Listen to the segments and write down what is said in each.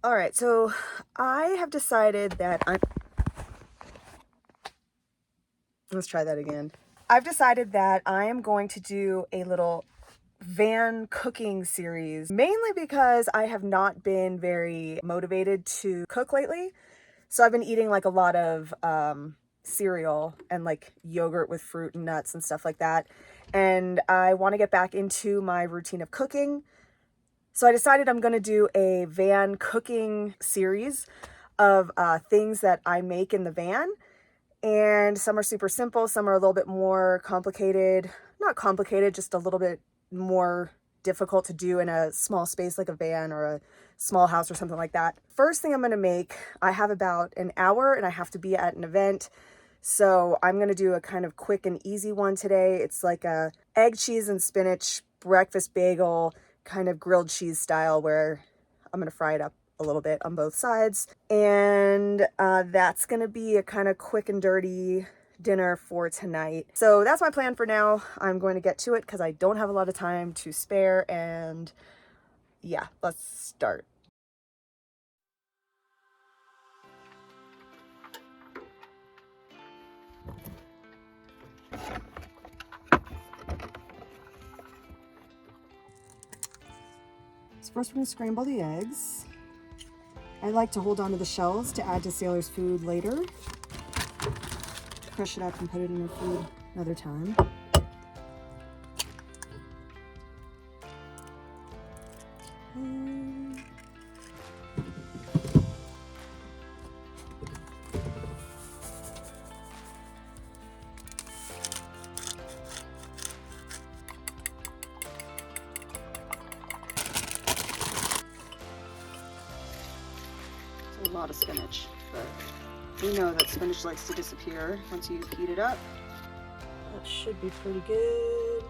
All right, so I have decided that let's try that again. I've decided that I am going to do a little van cooking series, mainly because I have not been very motivated to cook lately. So I've been eating like a lot of cereal and like yogurt with fruit and nuts and stuff like that. And I want to get back into my routine of cooking. So I decided I'm going to do a van cooking series of things that I make in the van. And some are super simple, some are a little bit more complicated. Not complicated, just a little bit more difficult to do in a small space like a van or a small house or something like that. First thing I'm going to make, I have about an hour and I have to be at an event. So I'm going to do a kind of quick and easy one today. It's like a egg, cheese, and spinach breakfast bagel, kind of grilled cheese style, where I'm going to fry it up a little bit on both sides. And that's going to be a kind of quick and dirty dinner for tonight. So that's my plan for now. I'm going to get to it because I don't have a lot of time to spare. And yeah, let's start. So first we're going to scramble the eggs. I like to hold on to the shells to add to Sailor's food later. Crush it up and put it in her food another time. A lot of spinach, but we know that spinach likes to disappear once you heat it up. That should be pretty good.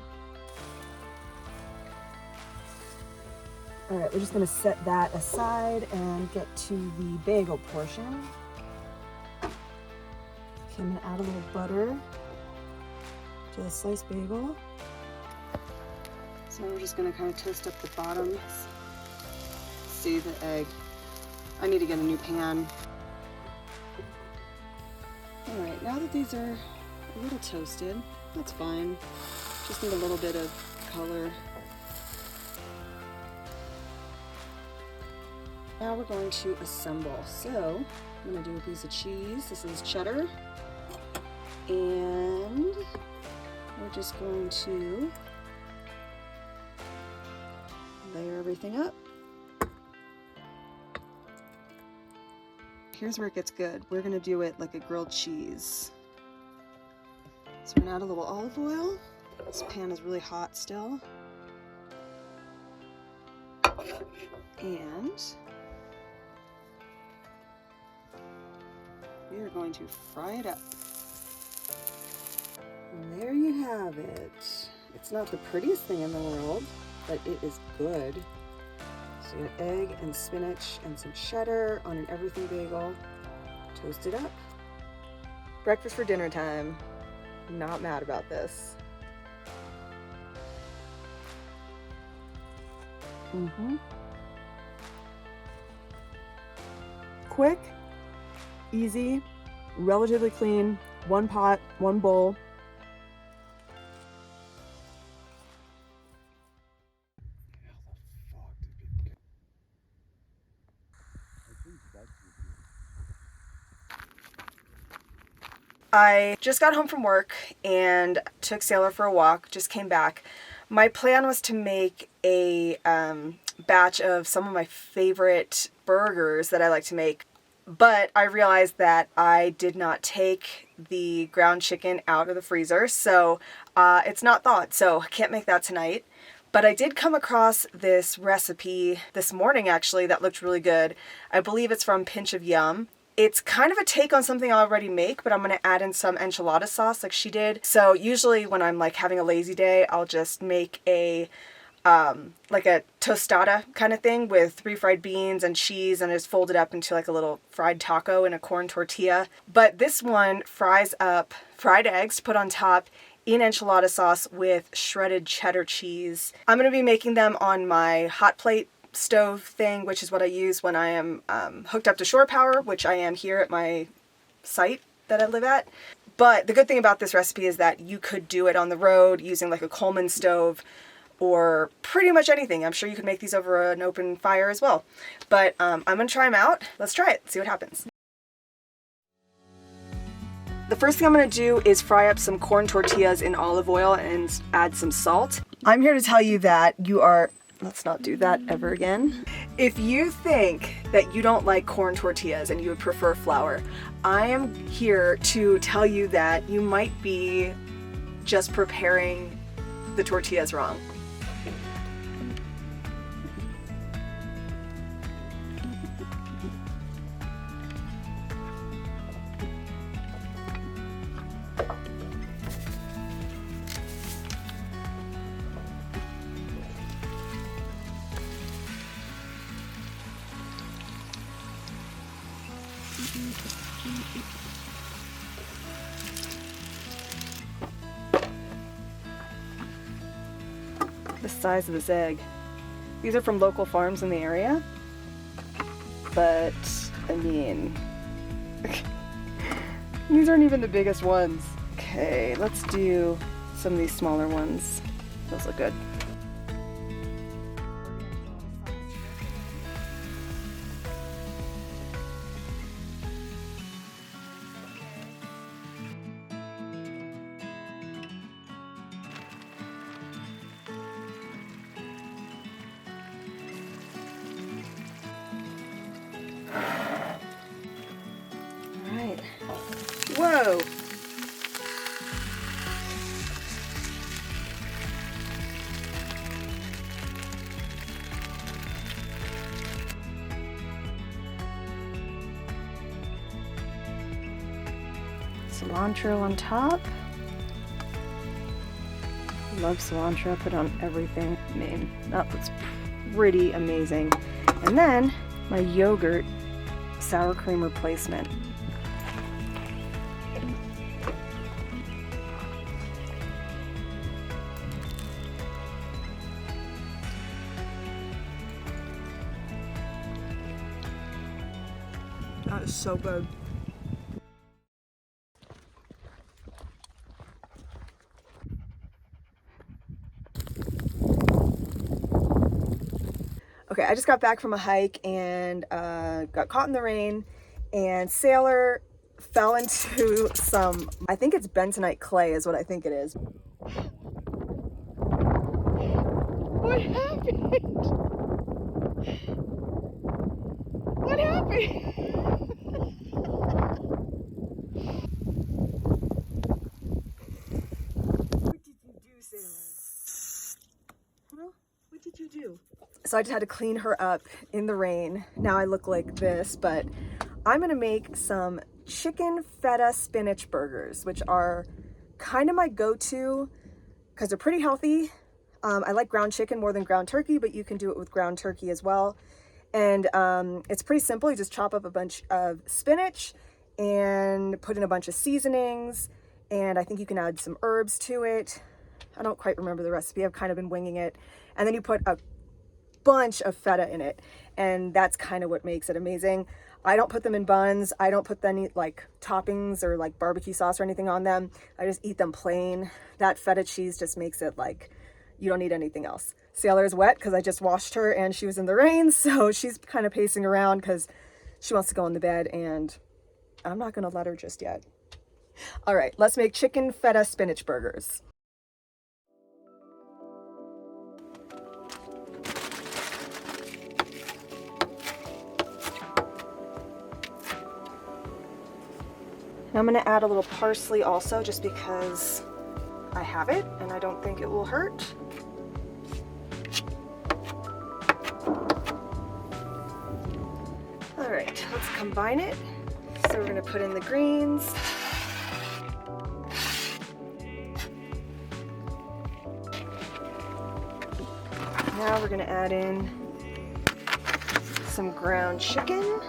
All right, we're just gonna set that aside and get to the bagel portion. Okay, I'm gonna add a little butter to the sliced bagel. So we're just gonna kind of toast up the bottom. See the egg. I need to get a new pan. All right, now that these are a little toasted, that's fine. Just need a little bit of color. Now we're going to assemble. So I'm gonna do a piece of cheese. This is cheddar. And we're just going to layer everything up. Here's where it gets good. We're gonna do it like a grilled cheese. So we're gonna add a little olive oil. This pan is really hot still. And we are going to fry it up. And there you have it. It's not the prettiest thing in the world, but it is good. So you got egg and spinach and some cheddar on an everything bagel. Toast it up. Breakfast for dinner time. Not mad about this. Quick, easy, relatively clean. One pot, one bowl. I just got home from work and took Sailor for a walk, just came back. My plan was to make a batch of some of my favorite burgers that I like to make, but I realized that I did not take the ground chicken out of the freezer, so it's not thawed, so I can't make that tonight. But I did come across this recipe this morning, actually, that looked really good. I believe it's from Pinch of Yum. It's kind of a take on something I already make, but I'm going to add in some enchilada sauce like she did. So usually when I'm like having a lazy day, I'll just make a like a tostada kind of thing with refried beans and cheese, and it's folded up into like a little fried taco in a corn tortilla. But this one fries up fried eggs put on top in enchilada sauce with shredded cheddar cheese. I'm going to be making them on my hot plate stove thing, which is what I use when I am hooked up to shore power, which I am here at my site that I live at. But the good thing about this recipe is that you could do it on the road using like a Coleman stove or pretty much anything. I'm sure you could make these over an open fire as well. But I'm gonna try them out. Let's try it, see what happens. The first thing I'm gonna do is fry up some corn tortillas in olive oil and add some salt. I'm here to tell you that let's not do that ever again. If you think that you don't like corn tortillas and you would prefer flour, I am here to tell you that you might be just preparing the tortillas wrong. The size of this egg. These are from local farms in the area, but I mean, these aren't even the biggest ones. Okay, let's do some of these smaller ones. Those look good. Whoa! Cilantro on top. Love cilantro, put it on everything. I mean, that looks pretty amazing. And then my yogurt sour cream replacement. That is so good. Okay, I just got back from a hike and got caught in the rain, and Sailor fell into some, I think it's bentonite clay is what I think it is. What happened? What happened? What did you do, Sailor? Huh? What did you do? So I just had to clean her up in the rain. Now I look like this, but I'm gonna make some chicken feta spinach burgers, which are kind of my go-to because they're pretty healthy. I like ground chicken more than ground turkey, but you can do it with ground turkey as well. And it's pretty simple. You just chop up a bunch of spinach and put in a bunch of seasonings. And I think you can add some herbs to it. I don't quite remember the recipe. I've kind of been winging it. And then you put a bunch of feta in it. And that's kind of what makes it amazing. I don't put them in buns. I don't put any like toppings or like barbecue sauce or anything on them. I just eat them plain. That feta cheese just makes it like you don't need anything else. Sailor is wet because I just washed her and she was in the rain, so she's kind of pacing around because she wants to go in the bed, and I'm not going to let her just yet. All right, let's make chicken feta spinach burgers. Now I'm going to add a little parsley also, just because I have it and I don't think it will hurt. All right, let's combine it. So we're going to put in the greens. Now we're going to add in some ground chicken.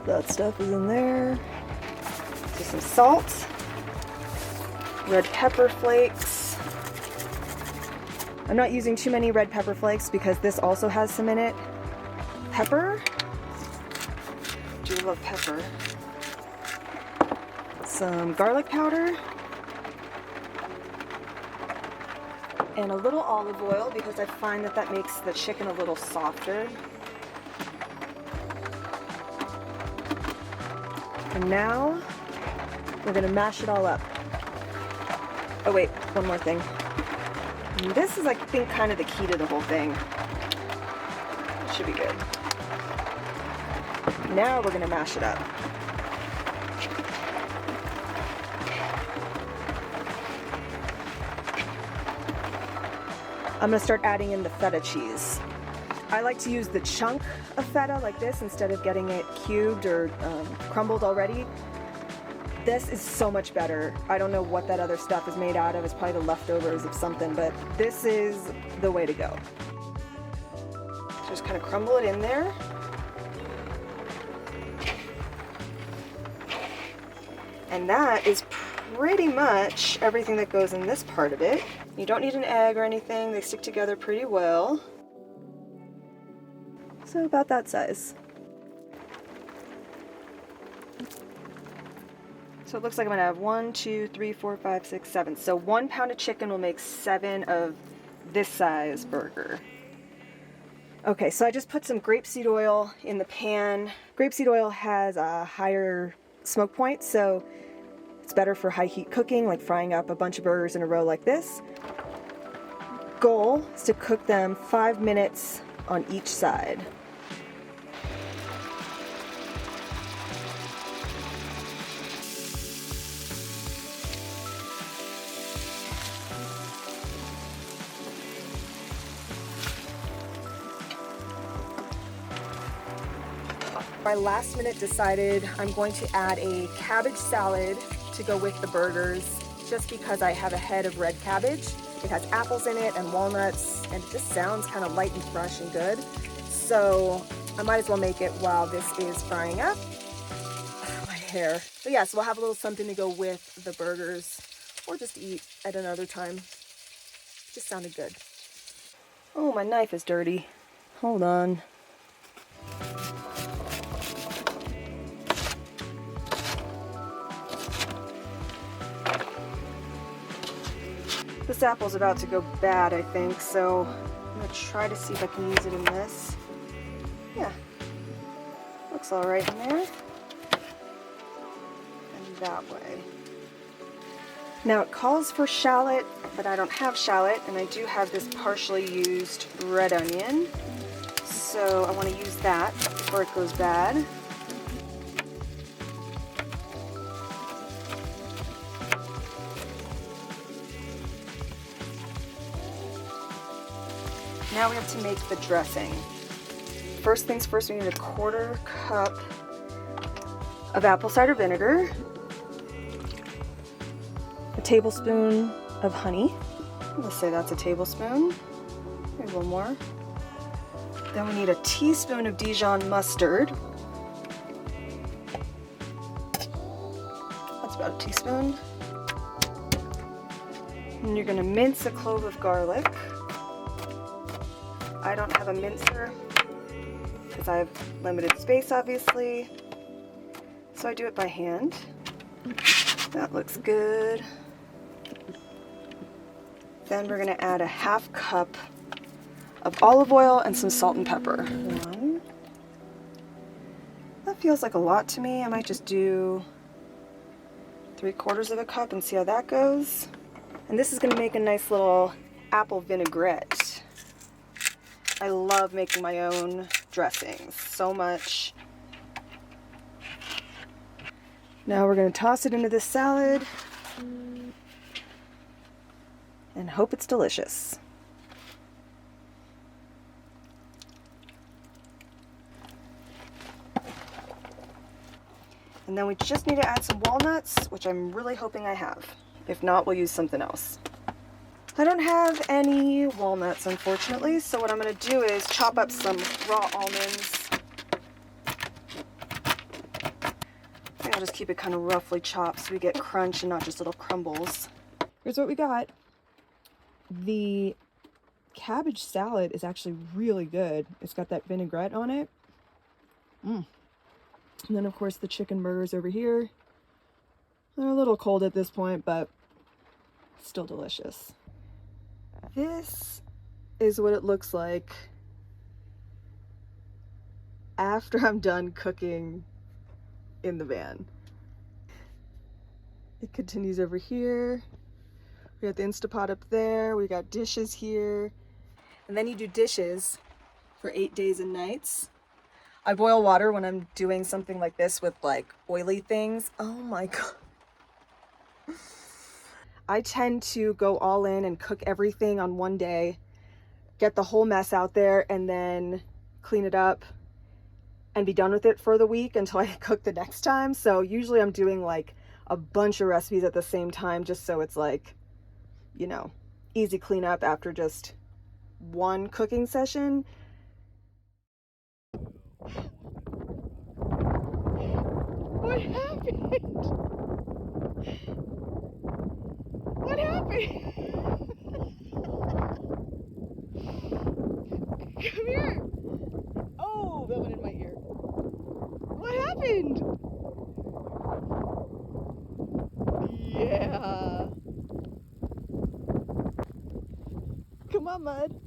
That stuff is in there. Just some salt. red pepper flakes. I'm not using too many red pepper flakes because this also has some in it. Pepper. Do love pepper. Some garlic powder. And a little olive oil because I find that that makes the chicken a little softer. And now we're gonna mash it all up. Oh wait, one more thing. And this is, I think, kind of the key to the whole thing. It should be good. Now we're gonna mash it up. I'm gonna start adding in the feta cheese. I like to use the chunk of feta like this instead of getting it cubed or crumbled already. This is so much better. I don't know what that other stuff is made out of. It's probably the leftovers of something, but this is the way to go. Just kind of crumble it in there. And that is pretty much everything that goes in this part of it. You don't need an egg or anything. They stick together pretty well. So about that size. So it looks like I'm gonna have 1, 2, 3, 4, 5, 6, 7. So 1 pound of chicken will make 7 of this size burger. Okay, so I just put some grapeseed oil in the pan. Grapeseed oil has a higher smoke point, so it's better for high heat cooking, like frying up a bunch of burgers in a row like this. Goal is to cook them 5 minutes on each side. I last minute decided I'm going to add a cabbage salad to go with the burgers just because I have a head of red cabbage. It has apples in it and walnuts, and it just sounds kind of light and fresh and good. So I might as well make it while this is frying up. My hair. But yeah, so we'll have a little something to go with the burgers or just eat at another time. Just sounded good. Oh, my knife is dirty. Hold on. This apple's about to go bad, I think, so I'm gonna try to see if I can use it in this. Yeah, looks all right in there. And that way. Now it calls for shallot, but I don't have shallot, and I do have this partially used red onion. So I want to use that before it goes bad. Now we have to make the dressing. First things first, we need a 1/4 cup of apple cider vinegar, a tablespoon of honey. Let's say that's a tablespoon. Maybe a little more. Then we need a teaspoon of Dijon mustard. That's about a teaspoon. And you're gonna mince a clove of garlic. I don't have a mincer because I have limited space, obviously, so I do it by hand. That looks good. Then we're going to add a 1/2 cup of olive oil and some salt and pepper. That feels like a lot to me. I might just do 3/4 of a cup and see how that goes. And this is going to make a nice little apple vinaigrette. I love making my own dressings so much. Now we're going to toss it into this salad and hope it's delicious. And then we just need to add some walnuts, which I'm really hoping I have. If not, we'll use something else. I don't have any walnuts, unfortunately, so what I'm going to do is chop up some raw almonds. I think I'll just keep it kind of roughly chopped so we get crunch and not just little crumbles. Here's what we got. The cabbage salad is actually really good. It's got that vinaigrette on it. And then of course the chicken burgers over here. They're a little cold at this point, but still delicious. This is what it looks like after I'm done cooking in the van. It continues over here. We got the Instapot up there. We got dishes here. And then you do dishes for 8 days and nights. I boil water when I'm doing something like this with like oily things. Oh my God. I tend to go all in and cook everything on one day, get the whole mess out there, and then clean it up and be done with it for the week until I cook the next time. So usually I'm doing like a bunch of recipes at the same time, just so it's like, you know, easy cleanup after just one cooking session. What happened? What happened? Come here. Oh, that went in my ear. What happened? Yeah. Come on, Mud.